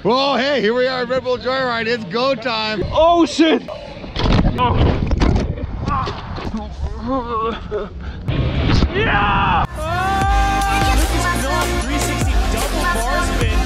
Whoa, hey, here we are at Red Bull Joyride. It's go time. Oh shit! Oh. Yeah! This is not 360 double bar spin.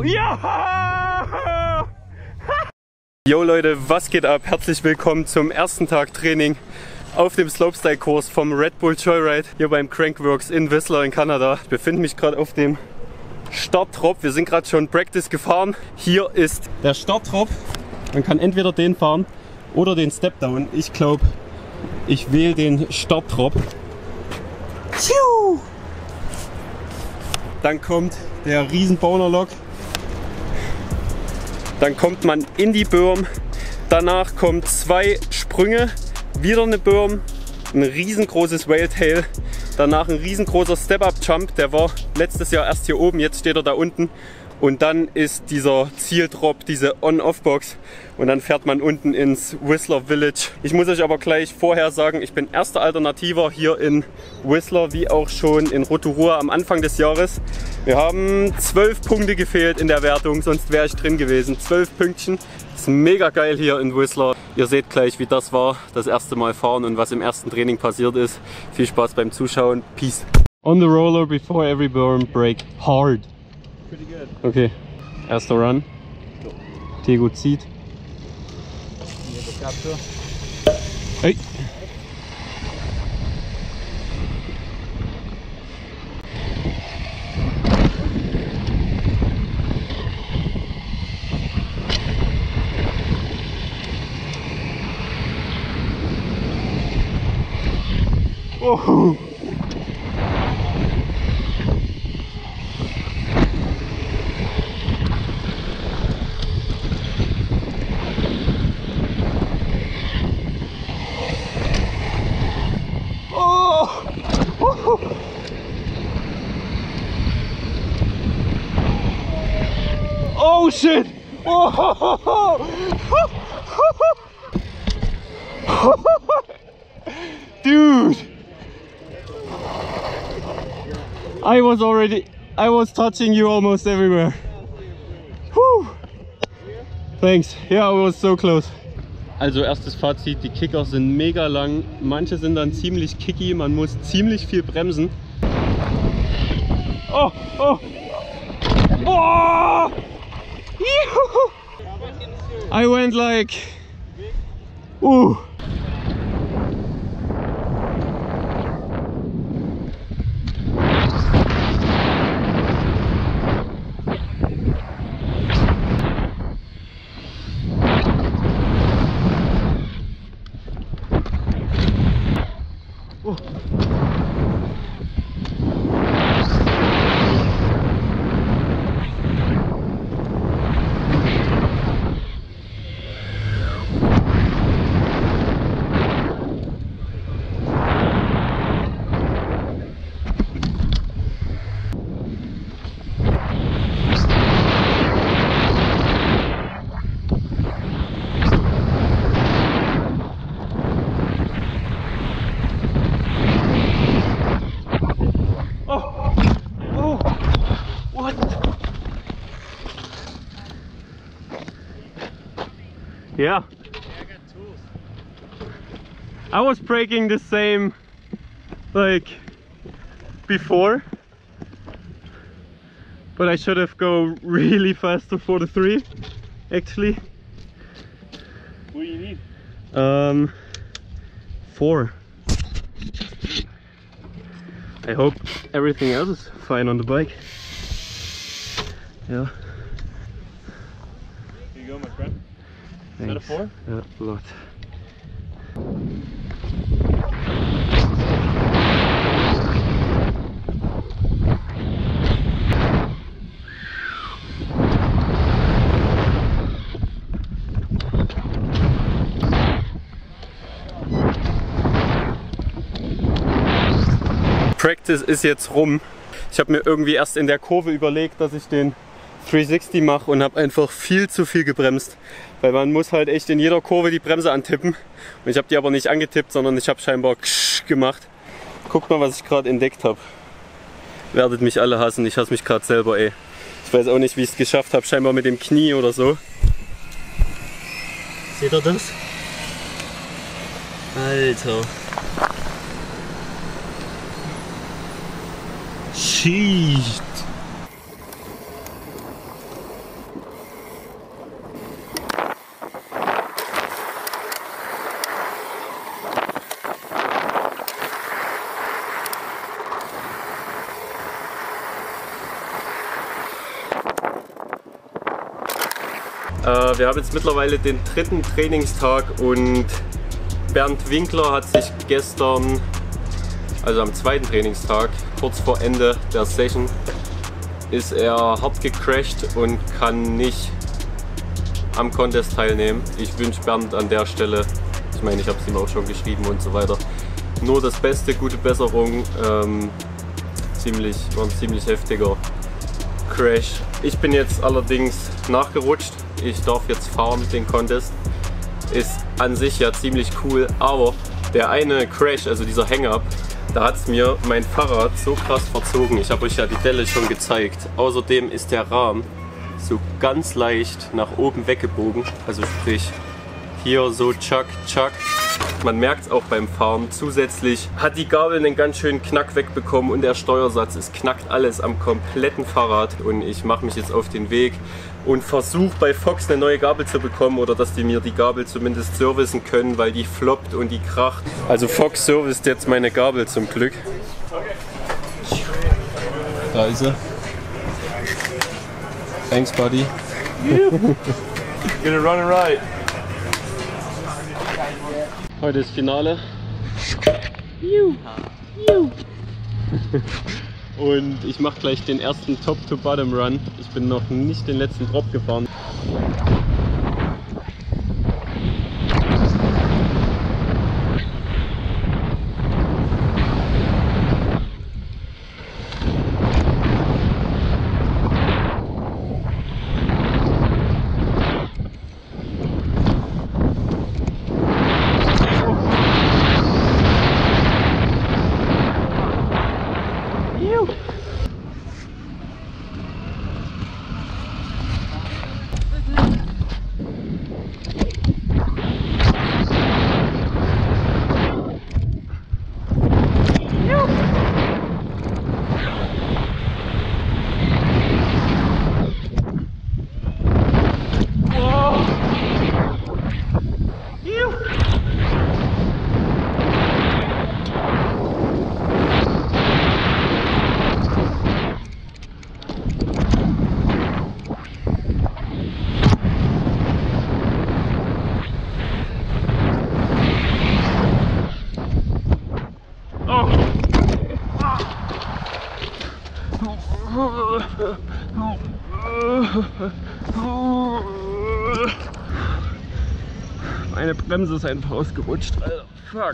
Ja! Yo Leute, was geht ab? Herzlich willkommen zum ersten Tag Training auf dem Slopestyle-Kurs vom Red Bull Joyride hier beim Crankworx in Whistler in Kanada. Ich befinde mich gerade auf dem Startdrop. Wir sind gerade schon Practice gefahren. Hier ist der Startdrop. Man kann entweder den fahren oder den Stepdown. Ich glaube, ich wähle den Startdrop. Dann kommt der riesen Bonerlock. Dann kommt man in die Berm. Danach kommen 2 Sprünge, wieder eine Berm, ein riesengroßes Whaletail. Danach ein riesengroßer Step-Up-Jump. Der war letztes Jahr erst hier oben, jetzt steht er da unten. Und dann ist dieser Zieldrop, diese On-Off-Box. Und dann fährt man unten ins Whistler Village. Ich muss euch aber gleich vorher sagen, ich bin erster Alternativer hier in Whistler, wie auch schon in Rotorua am Anfang des Jahres. Wir haben 12 Punkte gefehlt in der Wertung, sonst wäre ich drin gewesen. 12 Pünktchen. Ist mega geil hier in Whistler. Ihr seht gleich, wie das war, das erste Mal fahren und was im ersten Training passiert ist. Viel Spaß beim Zuschauen. Peace. On the roller before every berm, brake hard. Pretty good. Okay, erster Run. Tego zieht. Hey. Oh. Oh shit! Oh. Dude! I was touching you almost everywhere. Whew. Thanks. Yeah, I was so close. Also erstes Fazit, die Kicker sind mega lang, manche sind dann ziemlich kicky, man muss ziemlich viel bremsen. Oh, oh, oh! I went like, yeah. I was braking the same like before, but I should have go really faster for the 3 actually. What do you need? 4. I hope everything else is fine on the bike. Yeah. Here you go, my friend. Is Thanks. that a 4? Yeah, a lot. Practice ist jetzt rum. Ich habe mir irgendwie erst in der Kurve überlegt, dass ich den 360 mache und habe einfach viel zu viel gebremst. Weil man muss halt echt in jeder Kurve die Bremse antippen. Und ich habe die aber nicht angetippt, sondern ich habe scheinbar gemacht. Guckt mal, was ich gerade entdeckt habe. Werdet mich alle hassen, ich hasse mich gerade selber, ey. Ich weiß auch nicht, wie ich es geschafft habe, scheinbar mit dem Knie oder so. Seht ihr das? Alter. Shit. Wir haben jetzt mittlerweile den 3. Trainingstag und Bernd Winkler hat sich gestern, also am 2. Trainingstag, kurz vor Ende der Session, ist er hart gecrashed und kann nicht am Contest teilnehmen. Ich wünsche Bernd an der Stelle, ich meine, ich habe es ihm auch schon geschrieben und so weiter, nur das Beste, gute Besserung. War ein ziemlich heftiger Crash. Ich bin jetzt allerdings nachgerutscht. Ich darf jetzt fahren, den Contest. Ist an sich ja ziemlich cool, aber der eine Crash, also dieser Hang-Up, da hat es mir mein Fahrrad so krass verzogen. Ich habe euch ja die Delle schon gezeigt. Außerdem ist der Rahmen so ganz leicht nach oben weggebogen. Also sprich, hier so tschack, tschack. Man merkt es auch beim Fahren. Zusätzlich hat die Gabel einen ganz schönen Knack wegbekommen und der Steuersatz, es knackt alles am kompletten Fahrrad. Und ich mache mich jetzt auf den Weg und versuche bei Fox eine neue Gabel zu bekommen oder dass die mir die Gabel zumindest servicen können, weil die floppt und die kracht. Also Fox serviced jetzt meine Gabel zum Glück. Da ist sie. Thanks, buddy. Gonna run and ride. Heute ist Finale. Und ich mache gleich den ersten Top-to-Bottom-Run. Ich bin noch nicht den letzten Drop gefahren. Meine Bremse ist einfach ausgerutscht. Alter, fuck.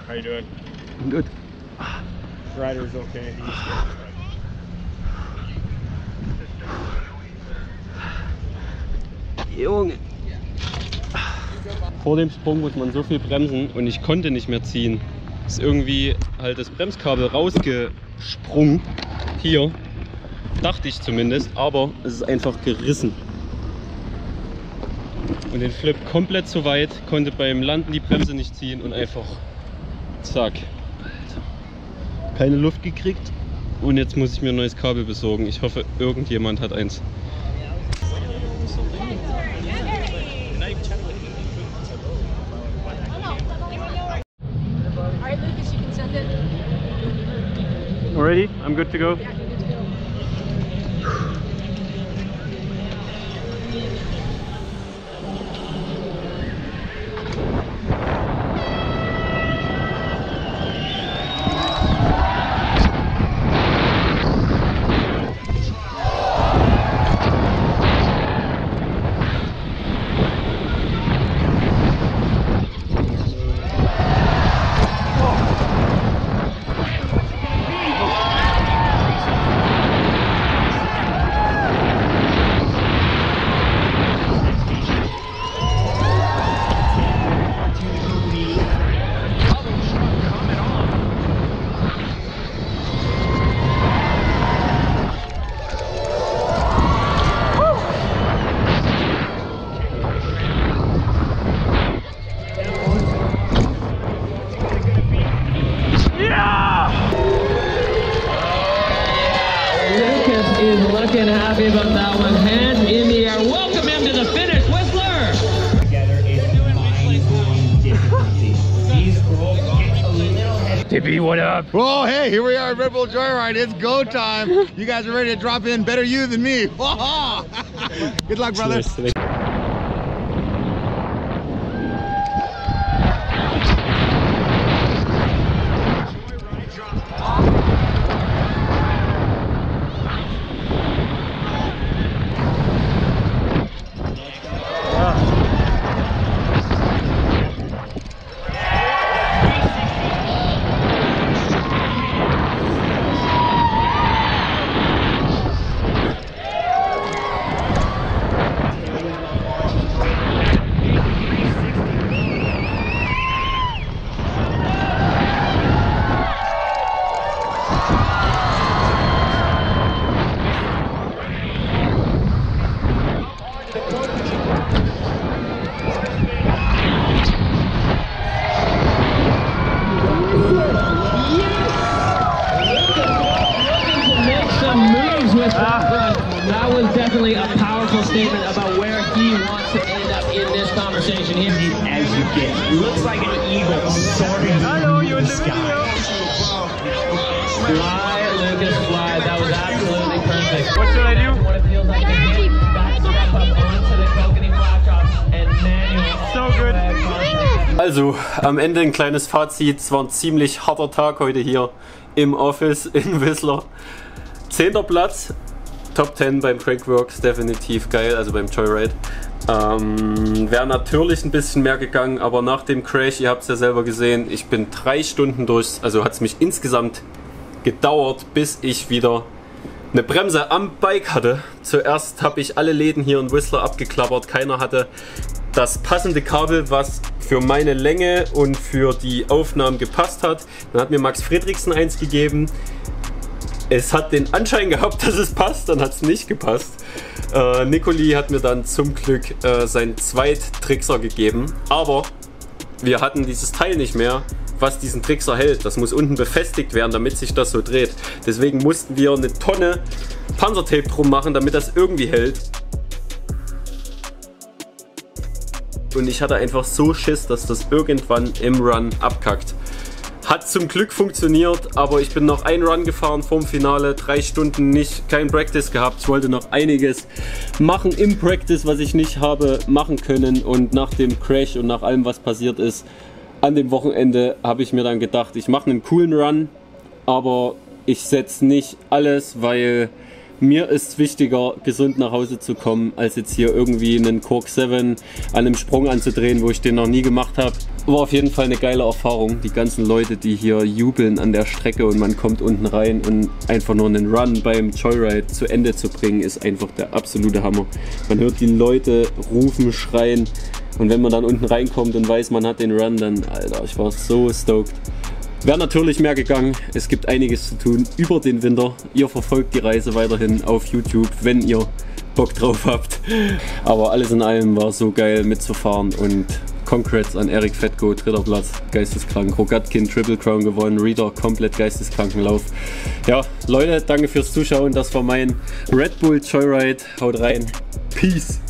How you doing? Gut. Ryder's okay. Junge. Vor dem Sprung muss man so viel bremsen und ich konnte nicht mehr ziehen. Ist irgendwie halt das Bremskabel rausgesprungen. Hier. Dachte ich zumindest, aber es ist einfach gerissen. Und den Flip komplett zu weit, konnte beim Landen die Bremse nicht ziehen und einfach zack. Alter. Keine Luft gekriegt und jetzt muss ich mir ein neues Kabel besorgen. Ich hoffe, irgendjemand hat eins. Ready? I'm good to go. happy about that one. Hand in the air. Welcome him to the finish, Whistler. Together is mind-blowing difficulty. These girls get a little heavy. Tippy, what up? Whoa, hey, here we are at Red Bull Joyride. It's go time. You guys are ready to drop in. Better you than me. Good luck, brother. Cheers. That was definitely a powerful statement about where he wants to end up in this conversation here. As you get, it looks like an eagle soaring through the sky. Fly, Lucas, fly. That was absolutely perfect. What should I do? What it feels like to hit that step up onto the Kokanee flat drops and manual. So good. Also, am Ende ein kleines Fazit. Es war ein ziemlich harter Tag heute hier im Office in Whistler. 10. Platz, Top 10 beim Crankworx, definitiv geil, also beim Joyride. Wäre natürlich ein bisschen mehr gegangen, aber nach dem Crash, ihr habt es ja selber gesehen, ich bin 3 Stunden durch, also hat es mich insgesamt gedauert, bis ich wieder eine Bremse am Bike hatte. Zuerst habe ich alle Läden hier in Whistler abgeklappert, keiner hatte das passende Kabel, was für meine Länge und für die Aufnahmen gepasst hat. Dann hat mir Max Friedrichsen eins gegeben. Es hat den Anschein gehabt, dass es passt, dann hat es nicht gepasst. Nicoli hat mir dann zum Glück seinen Zweit-Trickser gegeben, aber wir hatten dieses Teil nicht mehr, was diesen Trickser hält. Das muss unten befestigt werden, damit sich das so dreht. Deswegen mussten wir eine Tonne Panzertape drum machen, damit das irgendwie hält. Und ich hatte einfach so Schiss, dass das irgendwann im Run abkackt. Hat zum Glück funktioniert, aber ich bin noch einen Run gefahren vorm Finale, 3 Stunden kein Practice gehabt. Ich wollte noch einiges machen im Practice, was ich nicht habe machen können, und nach dem Crash und nach allem, was passiert ist, an dem Wochenende habe ich mir dann gedacht, ich mache einen coolen Run, aber ich setze nicht alles, weil mir ist wichtiger, gesund nach Hause zu kommen, als jetzt hier irgendwie einen Cork 7 an einem Sprung anzudrehen, wo ich den noch nie gemacht habe. War auf jeden Fall eine geile Erfahrung. Die ganzen Leute, die hier jubeln an der Strecke und man kommt unten rein, und einfach nur einen Run beim Joyride zu Ende zu bringen, ist einfach der absolute Hammer. Man hört die Leute rufen, schreien, und wenn man dann unten reinkommt und weiß, man hat den Run, dann, Alter, ich war so stoked. Wäre natürlich mehr gegangen, es gibt einiges zu tun über den Winter. Ihr verfolgt die Reise weiterhin auf YouTube, wenn ihr Bock drauf habt. Aber alles in allem war so geil mitzufahren, und Congrats an Eric Fettko, 3. Platz, geisteskrank. Rogatkin, Triple Crown gewonnen, Reader, komplett geisteskranken Lauf. Ja, Leute, danke fürs Zuschauen, das war mein Red Bull Joyride. Haut rein, Peace!